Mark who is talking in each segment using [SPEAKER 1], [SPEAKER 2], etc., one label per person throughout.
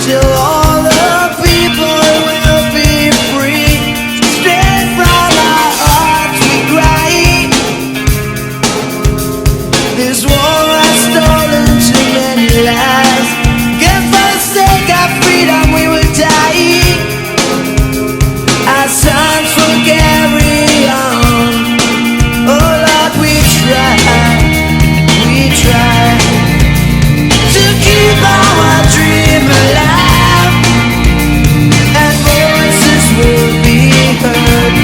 [SPEAKER 1] till all the people will be free. Straight from our hearts we cry. This war has stolen too many lives. If for the sake of freedom we will die, our sons will carry on. Oh Lord, we try to keep our dream alive, and voices will be heard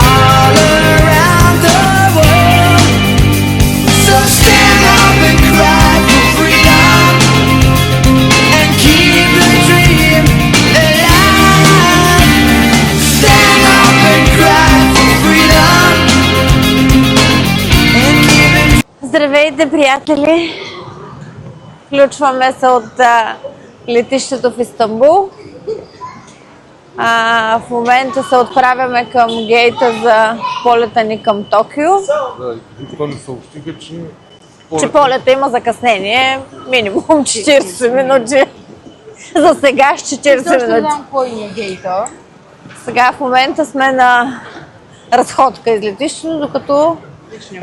[SPEAKER 1] all around the world. So stand up and cry for freedom, and keep the dream alive. Stand up and cry for freedom, and keep it.
[SPEAKER 2] Здравейте, приятели! Включваме се от летището в Истанбул. В момента се отправяме към гейта за полета ни към Токио.
[SPEAKER 3] Да, и ни съобщиха,
[SPEAKER 2] че полета има закъснение. Минимум 40 минути. За сега с 40 минути.
[SPEAKER 4] Кой е гейта?
[SPEAKER 2] Сега в момента сме на разходка из летището, докато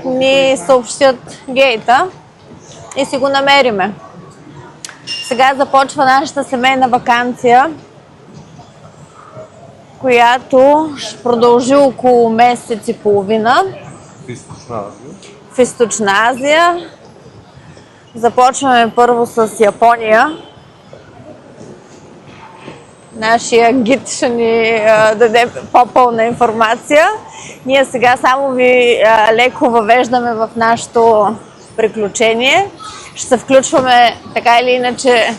[SPEAKER 2] ни съобщят гейта и си го намериме. Сега започва нашата семейна ваканция, която ще продължи около месец и половина в Източна Азия. Започваме първо с Япония. Нашия гид ще ни даде по-пълна информация. Ние сега само ви леко въвеждаме в нашето приключение. Ще се включваме така или иначе.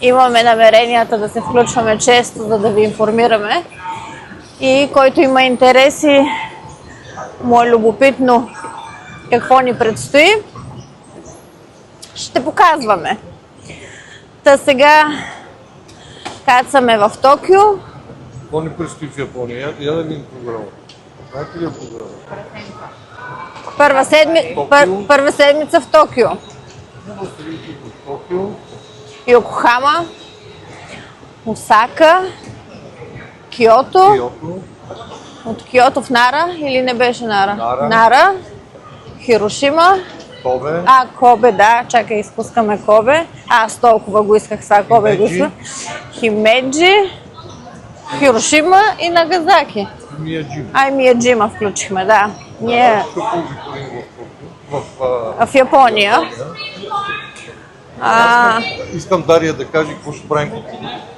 [SPEAKER 2] Имаме намеренията да се включваме често, за да ви информираме. И който има интереси, му е любопитно какво ни предстои, ще показваме. Та сега кацаме в Токио.
[SPEAKER 3] Какво ни предстои в Япония? Я да видим програмата. Знаете ли я програмата?
[SPEAKER 2] Първа седмица в Токио. Йокохама, Осака, Киото. От Киото в Нара или не беше Нара? Нара, Хирошима.
[SPEAKER 3] Кобе.
[SPEAKER 2] Кобе, да. Чакай, изпускаме Кобе. Аз толкова го исках сега Кобе. Химеджи, Хирошима и Нагазаки. Мияджима включихме, да. Ние в Япония.
[SPEAKER 3] Искам Дария да каже какво ще правим.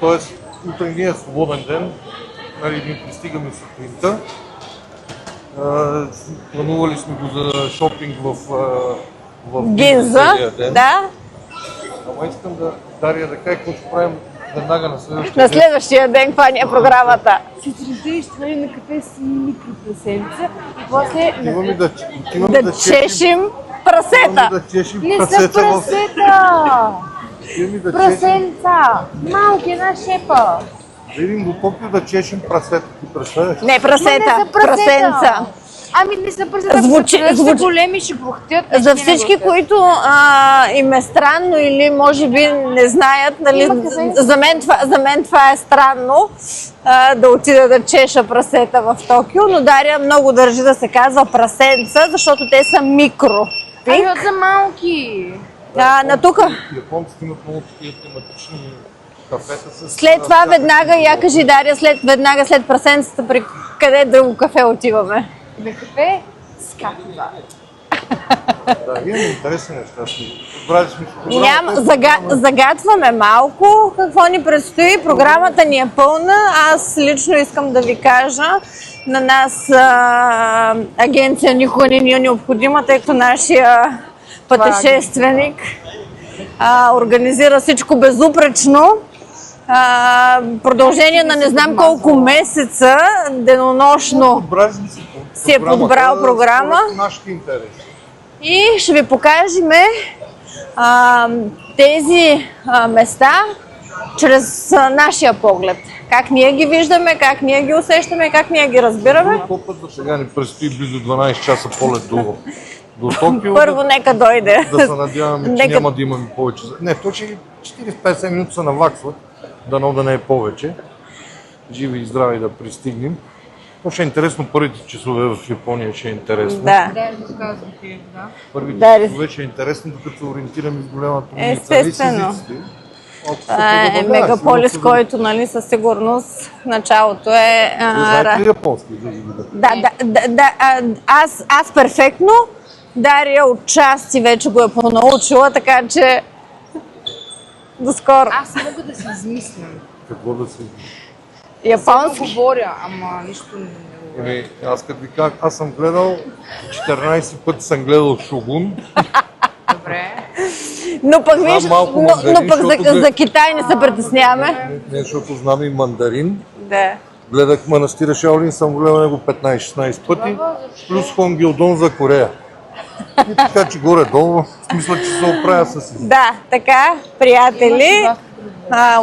[SPEAKER 3] Тоест, утре ни е свободен ден. Ние пристигаме сутринта. Планували сме го за шопинг в
[SPEAKER 2] Гинза. Да.
[SPEAKER 3] Ама искам Дария да каже какво ще правим веднага на следващия ден.
[SPEAKER 2] На следващия ден, каква ни е програмата?
[SPEAKER 4] Сутринта ще ходим на кафе с микропресенца и после
[SPEAKER 2] да чешем прасета.
[SPEAKER 4] Не са прасета! Прасенца! Малки, една шепа!
[SPEAKER 3] Да идем до Токио да чешем прасета.
[SPEAKER 2] Не прасета, прасенца.
[SPEAKER 4] Ами не са прасета, звучи големи, ще бухтят.
[SPEAKER 2] За всички, които им е странно или може би не знаят, нали, за мен това е странно да отида да чеша прасета в Токио, но Дария много държи да се казва прасенца, защото те са микро.
[SPEAKER 4] Ами са малки.
[SPEAKER 2] На тука.
[SPEAKER 3] Японците имат много такива тематични кафета с...
[SPEAKER 2] След това веднага, я кажи Дария, веднага след прасенцата, при къде друго кафе отиваме?
[SPEAKER 4] На кафе с кафе.
[SPEAKER 3] Да, имаме интересни неща.
[SPEAKER 2] Загатваме малко какво ни предстои. Програмата ни е пълна. Аз лично искам да ви кажа, на нас агенция никога не ни е необходима, тъй като нашия пътешественик организира всичко безупречно. Продължение на не знам колко месеца, денонощно си е подбрал програма. И ще ви покажем тези места чрез нашия поглед. Как ние ги виждаме, как ние ги усещаме, как ние ги разбираме.
[SPEAKER 3] Колко път сега ни предстои близо 12 часа полет до До Токио
[SPEAKER 2] Първо нека дойде.
[SPEAKER 3] да се надяваме, че
[SPEAKER 2] Нека-
[SPEAKER 3] няма да имаме повече. Не, то ще 40-50 минути се наваксват, дано да не е повече. Живи и здрави да пристигнем. То ще е интересно, първите часове в Япония ще е интересно.
[SPEAKER 2] Да.
[SPEAKER 4] Да, разказвам ти, да.
[SPEAKER 3] Първите
[SPEAKER 2] Да,
[SPEAKER 3] часове ще е интересно, докато се ориентираме с голямата улица.
[SPEAKER 2] Естествено. Това е мегаполис, който, нали, със сигурност началото е...
[SPEAKER 3] Знаете ли японски?
[SPEAKER 2] Аз перфектно. Дария отчасти вече го е понаучила, така че до скоро.
[SPEAKER 4] Аз мога да си измислям.
[SPEAKER 3] Какво да си...
[SPEAKER 2] Японски.
[SPEAKER 4] Само говоря, ама нищо не говоря.
[SPEAKER 3] Еми, аз като ви казах, аз съм гледал 14 пъти съм гледал Шогун.
[SPEAKER 4] Добре.
[SPEAKER 2] Но пък виж,
[SPEAKER 3] малко
[SPEAKER 2] но
[SPEAKER 3] мандарин,
[SPEAKER 2] пък
[SPEAKER 3] защото
[SPEAKER 2] за Китай не се притесняваме.
[SPEAKER 3] Не, защото знам и мандарин.
[SPEAKER 2] Да.
[SPEAKER 3] Гледах манастира Шаолин, съм го гледал него 15-16 пъти. Плюс Хонгилдон за Корея. И така, че горе-долу, мисля, че се оправя с...
[SPEAKER 2] Да, така, приятели,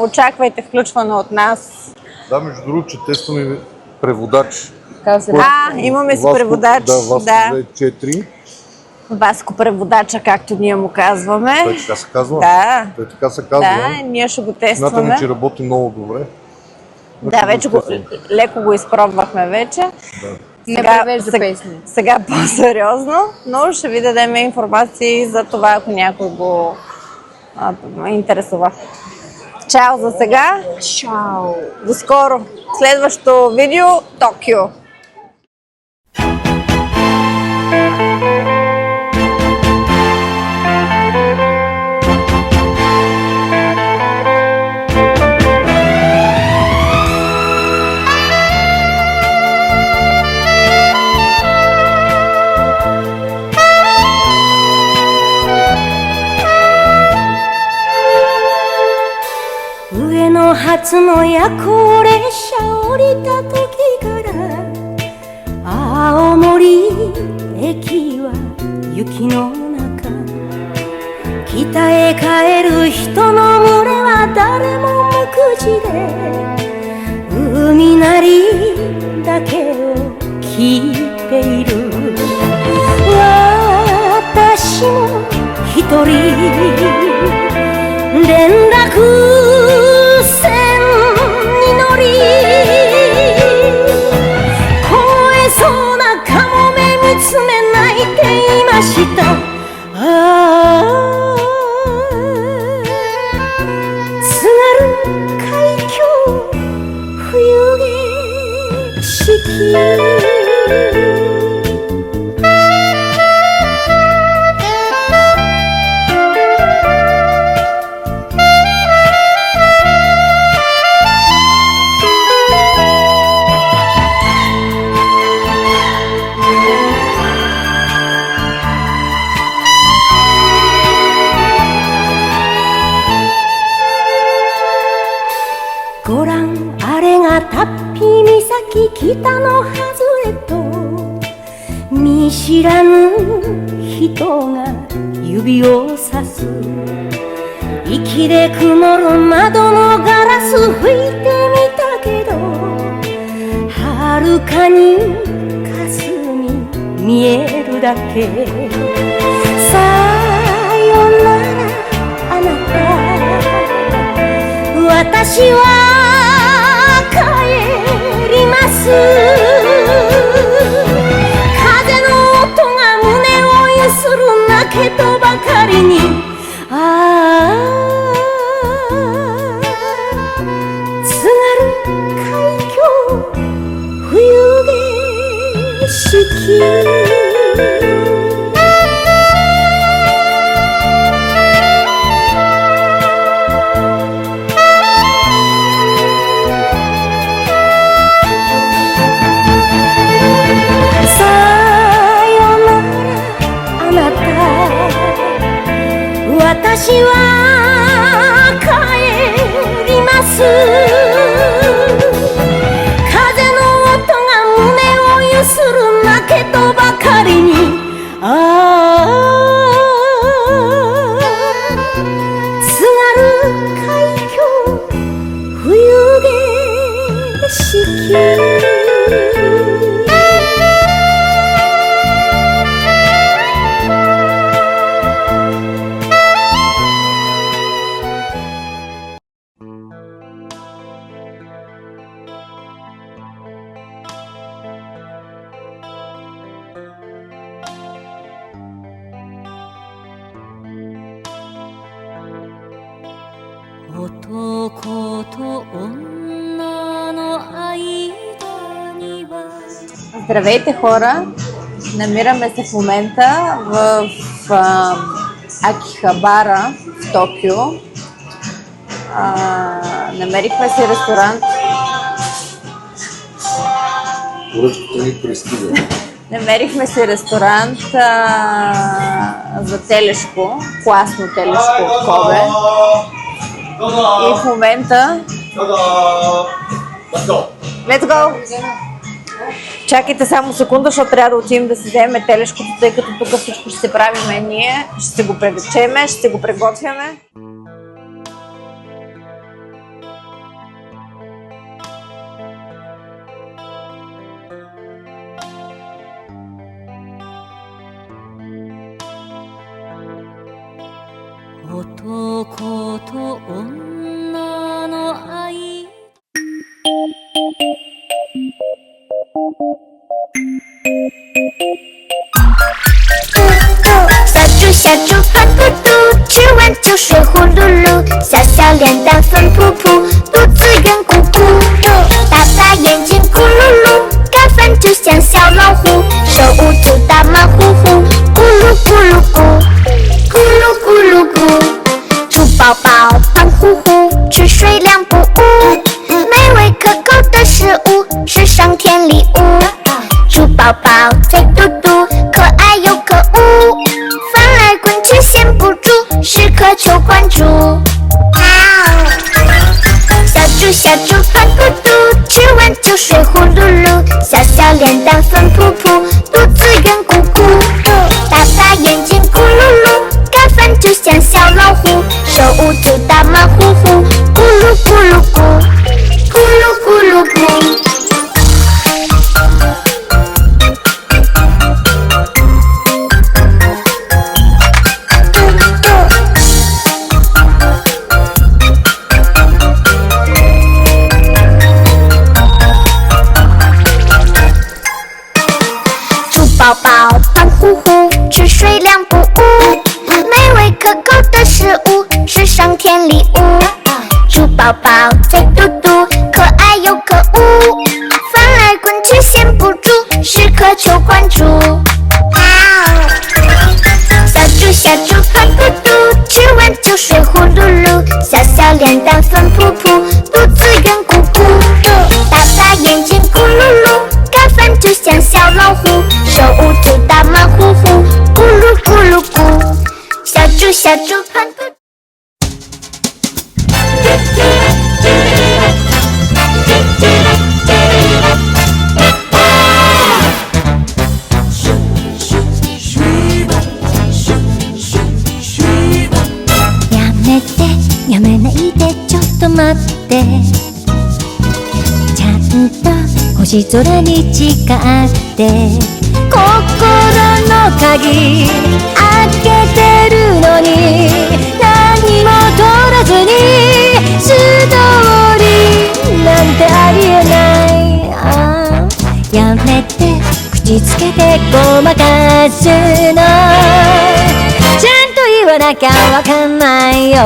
[SPEAKER 2] очаквайте включване от нас.
[SPEAKER 3] Да, между другото, че тестваме преводач.
[SPEAKER 2] Имаме си
[SPEAKER 3] Васко-
[SPEAKER 2] преводач.
[SPEAKER 3] Да, Васко
[SPEAKER 2] Да.
[SPEAKER 3] 4.
[SPEAKER 2] Васко преводача, както ние му казваме.
[SPEAKER 3] Той така се казва.
[SPEAKER 2] Да.
[SPEAKER 3] Той така се казва.
[SPEAKER 2] Да, ние ще го
[SPEAKER 3] Смятаме,
[SPEAKER 2] тестваме.
[SPEAKER 3] че работи много добре.
[SPEAKER 2] Да, вече леко го изпробвахме вече.
[SPEAKER 4] Не превежда песни.
[SPEAKER 2] Сега по-сериозно, но ще ви дадем информации за това, ако някой го интересува. Чао за сега.
[SPEAKER 4] Чао!
[SPEAKER 2] До скоро. Следващото видео Токио.
[SPEAKER 5] 上野発の夜行列車降りた時から青森駅は雪の中北へ帰る人の群れは誰も無口で海なりだけを聞いている私も一人連絡船に乗り凍えそうなカモメ見つめ泣いていました津軽海峡冬景色ご覧あれがタッピ岬北の外れと見知らぬ人が指をさす息で曇る窓のガラス拭いてみたけど遥かに霞見えるだけさよならあなた私は帰ります風の音が胸をゆする泣けとばかりに津軽海峡冬景色私は帰ります風の音が胸をゆする泣けとばかりに津軽海峡冬景色男と女の間には
[SPEAKER 2] Здравейте, хора! Намираме се в момента в Акихабара в Токио. Намерихме си ресторант.
[SPEAKER 3] Поръчката ни пристига.
[SPEAKER 2] Намерихме си ресторант за телешко, класно телешко от Кобе. И в момента... Let's go! Чакайте само секунда, защото трябва да отидем да си вземем телешкото, тъй като тук всичко ще се правиме ние. Ще се го препечеме, ще се го приготвяме.
[SPEAKER 5] Otoko to onna no ai小猪小猪胖嘟嘟，吃完就睡呼噜噜，小小脸蛋粉扑扑，肚子圆鼓鼓，大大眼睛咕噜噜，盖饭就像小老虎，手捂住大马虎虎，咕噜咕噜咕，咕噜咕噜咕，猪宝宝胖乎乎，吃水量不误，美味可口的食物是上天礼物，猪宝宝嘴嘟嘟，可爱又可恶，翻来滚去闲不住，时刻求关注。小猪胖嘟嘟，吃完就睡呼噜噜，小小脸蛋粉扑扑，肚子圆鼓鼓，大大眼睛咕噜噜，盖饭就像小老虎，手捂住大马虎虎，咕噜咕噜咕，咕噜咕噜咕。宝宝胖乎乎，吃水量不误，美味可口的食物是上天礼物。猪宝宝嘴嘟嘟，可爱又可恶，翻来滚去闲不住，时刻求关注。小猪胖嘟嘟，吃完就睡呼噜噜，小小脸蛋粉扑扑，肚子圆鼓鼓，大大眼睛咕噜噜，盖饭就像小老虎，手捂住大马虎虎，咕噜咕噜咕，小猪胖嘟嘟。やめないでちょっと待って、ちゃんと星空に誓って心の鍵開けてるのに何も取らずに素通りなんてありえない。やめて口つけてごまかすの、ちゃんと言わなきゃわかんないよ。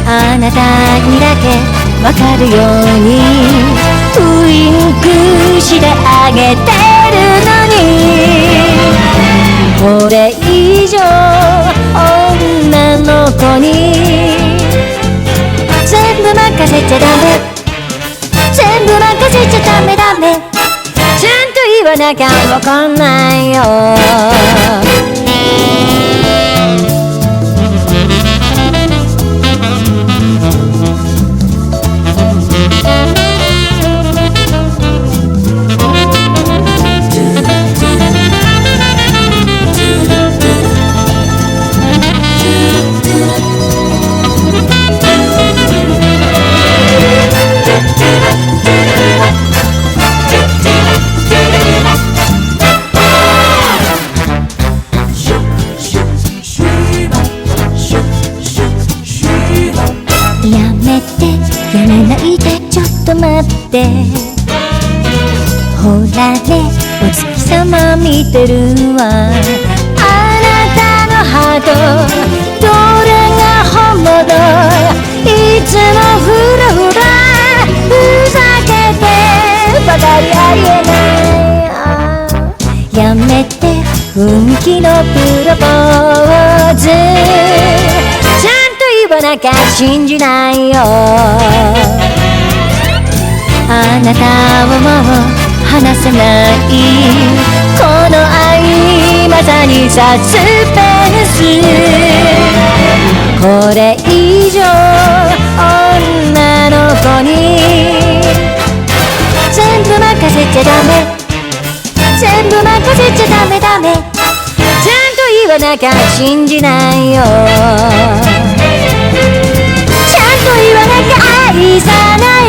[SPEAKER 5] あなたにだけわかるようにウインクしてあげてるのに、これ以上女の子に全部任せちゃダメ、全部任せちゃダメダメ、ちゃんと言わなきゃわかんないよ。やめないでちょっと待って、ほらねお月様見てるわ、あなたのハートどれが本時のプロポーズちゃんと言わなきゃ信じないよあなたをもう離せないこの愛まさにサスペンスこれ以上女の子に全部任せちゃダメ全部任せちゃダメダメちゃんと言わなきゃ信じないよちゃんと言わなきゃ愛さない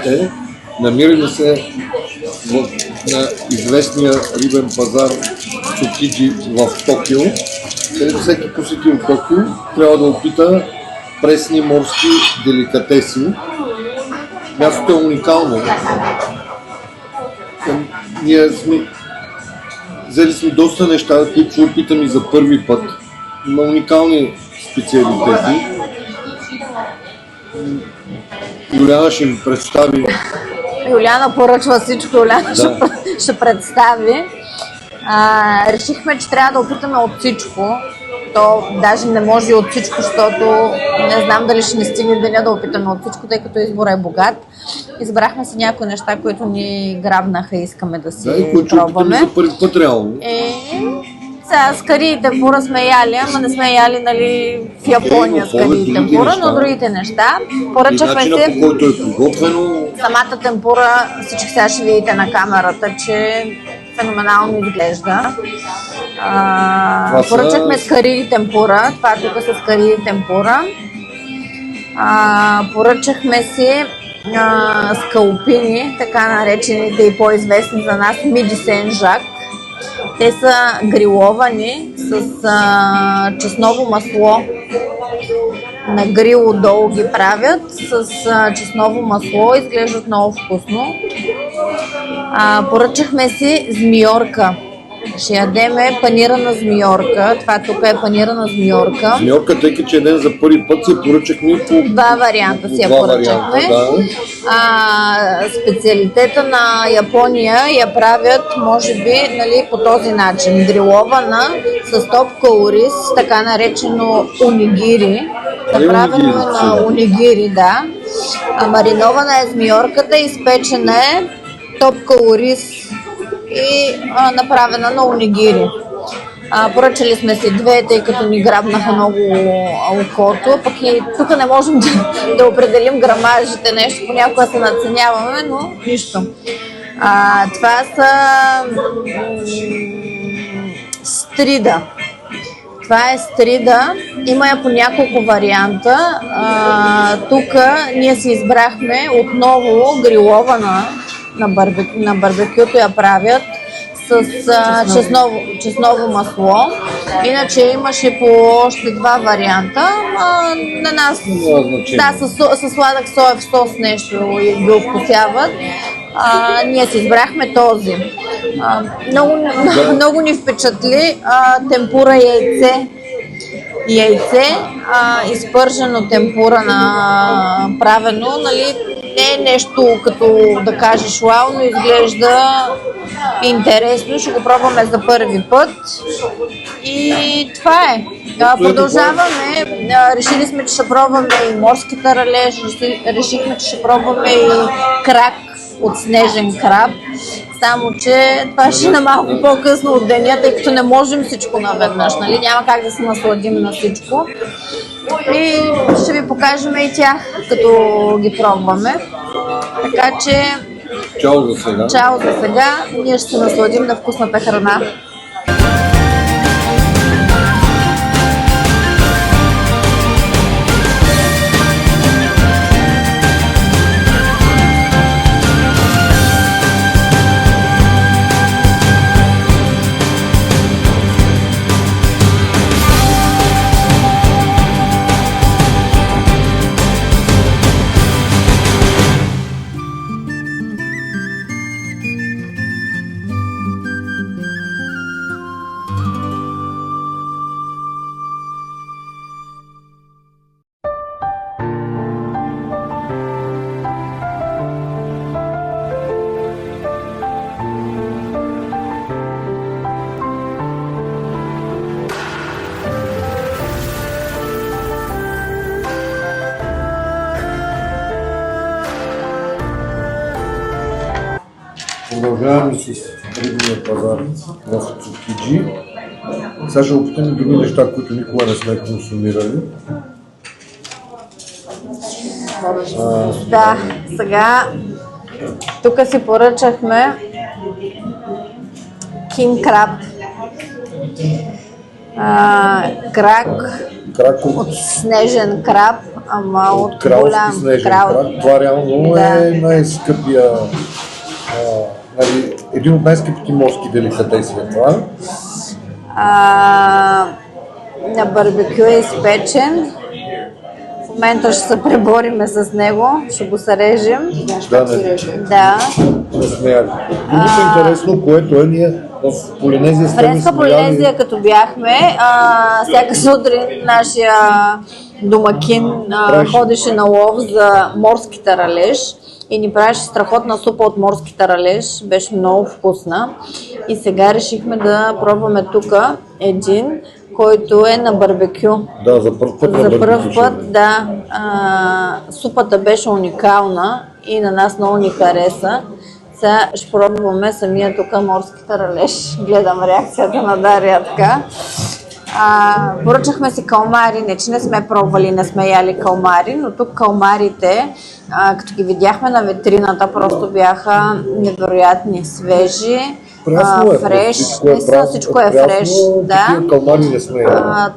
[SPEAKER 3] е, намираме се на известния рибен пазар Цукиджи в Токио, където всеки посетил Токио трябва да опита пресни морски деликатеси. Мястото е уникално. Ние взели сме доста неща, които ще опитам и за първи път. Има уникални специалитети. Юлиана ще ми представи.
[SPEAKER 2] Юлиана поръчва всичко, Юлиана ще представи. Решихме, че трябва да опитаме от всичко. То даже не може и от всичко, защото не знам дали ще ни стигне деня да опитаме от всичко, тъй като избора е богат. Избрахме си някои неща, които ни грабнаха и искаме да си пробваме.
[SPEAKER 3] За първи път реално.
[SPEAKER 2] Сега с кари и темпура сме яли, ама не сме яли, нали, в Япония с кари и темпура, но другите неща. Поръчахме си
[SPEAKER 3] по който е приготвено.
[SPEAKER 2] самата темпура, всички сега ще видите на камерата, че феноменално изглежда. Поръчахме с кари и темпура, това тук с кари и темпура. Поръчахме си скалпини, така наречените и по-известни за нас миди Сен-Жак. Те са гриловани с чесново масло. На грил отдолу ги правят с чесново масло, изглеждат много вкусно. Поръчахме си змийорка. Ще ядеме панирана змийорка. Това тук е панирана змийорка.
[SPEAKER 3] Змийорка, тъй като ден за първи път си поръчахме по
[SPEAKER 2] два варианта си я поръчахме. Специалитета на Япония я правят, може би, нали, по този начин. Грилована с топка ориз, така наречено унигири. Направено на унигири, да. Маринована е змийорката, изпечена е топка ориз и направена на унигири. Поръчали сме си две, тъй като ни грабнаха много окото, пък и тук не можем да определим грамажите, нещо понякога се надценяваме, но нищо. Това са стрида. Това е стрида, има я по няколко варианта. Тук ние си избрахме отново грилована на барбекюто я правят с чесново масло. Иначе имаше по още два варианта. На нас с сладък соев сос нещо ги вкусяват. Ние си избрахме този. Много ни впечатли темпура яйце, изпържено темпура правено, нали, не е нещо като да кажеш вау, но изглежда интересно, ще го пробваме за първи път и това е. Продължаваме, решили сме, че ще пробваме и морски таралеж, решихме, че ще пробваме и крак от снежен краб, само че това ще е малко по-късно от деня, тъй като не можем всичко наведнъж, нали? Няма как да се насладим на всичко. И ще ви покажем и тях, като ги пробваме. Така че...
[SPEAKER 3] Чао за сега.
[SPEAKER 2] Чао за сега. Ние ще се насладим на вкусната храна.
[SPEAKER 3] Продължаваме с рибния пазар в Цукиджи. Сега ще опитаме други неща, които никога не сме консумирали.
[SPEAKER 2] Да, сега тук си поръчахме кинг краб. Крак
[SPEAKER 3] крак
[SPEAKER 2] от снежен краб, ама от
[SPEAKER 3] кралски
[SPEAKER 2] голям
[SPEAKER 3] снежен крак. Това реално
[SPEAKER 2] Да.
[SPEAKER 3] е най-скъпия, един от най-скъпите морски деликатеси е това.
[SPEAKER 2] На барбекю е изпечен. В момента ще се пребориме с него, ще го зарежем.
[SPEAKER 3] Да, не.
[SPEAKER 2] Да.
[SPEAKER 3] Не сме яли. Другото интересно, което е, ние в Полинезия
[SPEAKER 2] Френска Полинезия, като бяхме, всяка сутрин нашия домакин ходеше на лов за морски таралеж и ни правеше страхотна супа от морски таралеж, беше много вкусна. И сега решихме да пробваме тук един, който е на барбекю.
[SPEAKER 3] Да, за първ път.
[SPEAKER 2] За първ път, да. Супата беше уникална и на нас много ни хареса. Сега ще пробваме самия тук морски таралеж. Гледам реакцията на Дария така. Поръчахме си калмари, не че не сме пробвали, не сме яли калмари, но тук калмарите, като ги видяхме на витрината, просто бяха невероятни, свежи, фреш, всичко е фреш, да.
[SPEAKER 3] Калмари не сме яли.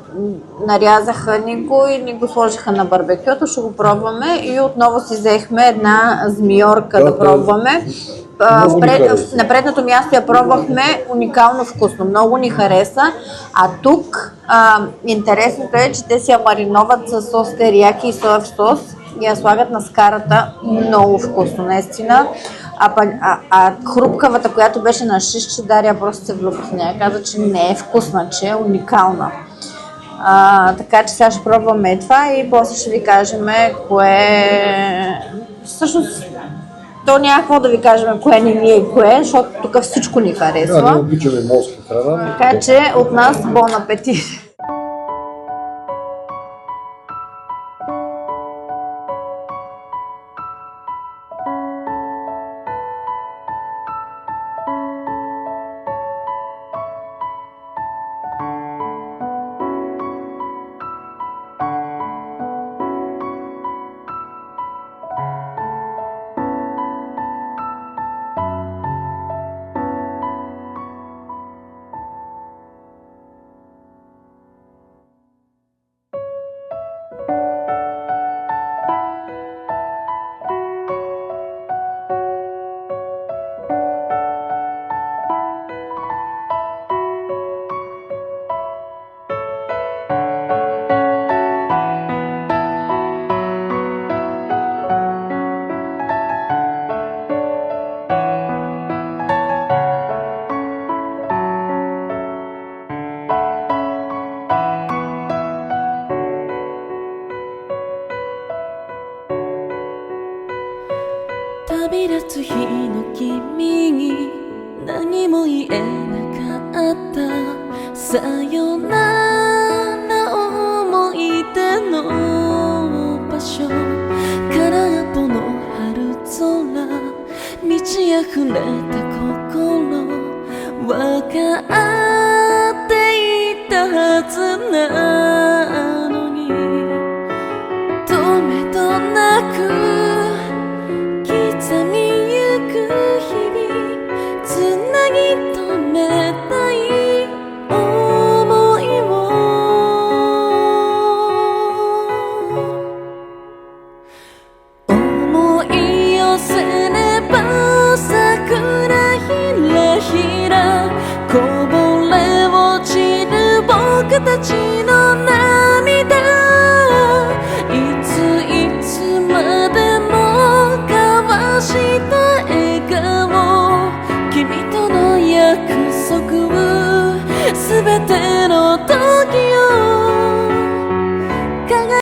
[SPEAKER 2] Нарязаха ни го и ни го сложиха на барбекюто, ще го пробваме и отново си взехме една змиорка да пробваме. На предното място я пробвахме, уникално вкусно, много ни хареса, а тук интересното е, че те си я мариноват с сос терияки и соев сос и я слагат на скарата, много вкусно, наистина. А хрупкавата, която беше на шишче, Дария просто се влюби в нея, каза, че не е вкусна, че е уникална. Така че сега ще пробваме това и после ще ви кажем кое всъщност. То няма какво да ви кажем кое не ни е кое, защото тук всичко ни харесва.
[SPEAKER 3] Да, ние обичаме морска храна.
[SPEAKER 2] Така че от нас бон апетит!
[SPEAKER 5] 旅立つ日の君に何も言えなかったさよなら思い出の場所空っぽの春空満ち溢れた心分かっていたはずなのに止めどなく刻みゆく日々つなぎ止めたい想いを思い寄せれば桜ひらひらこぼれ落ちる僕たち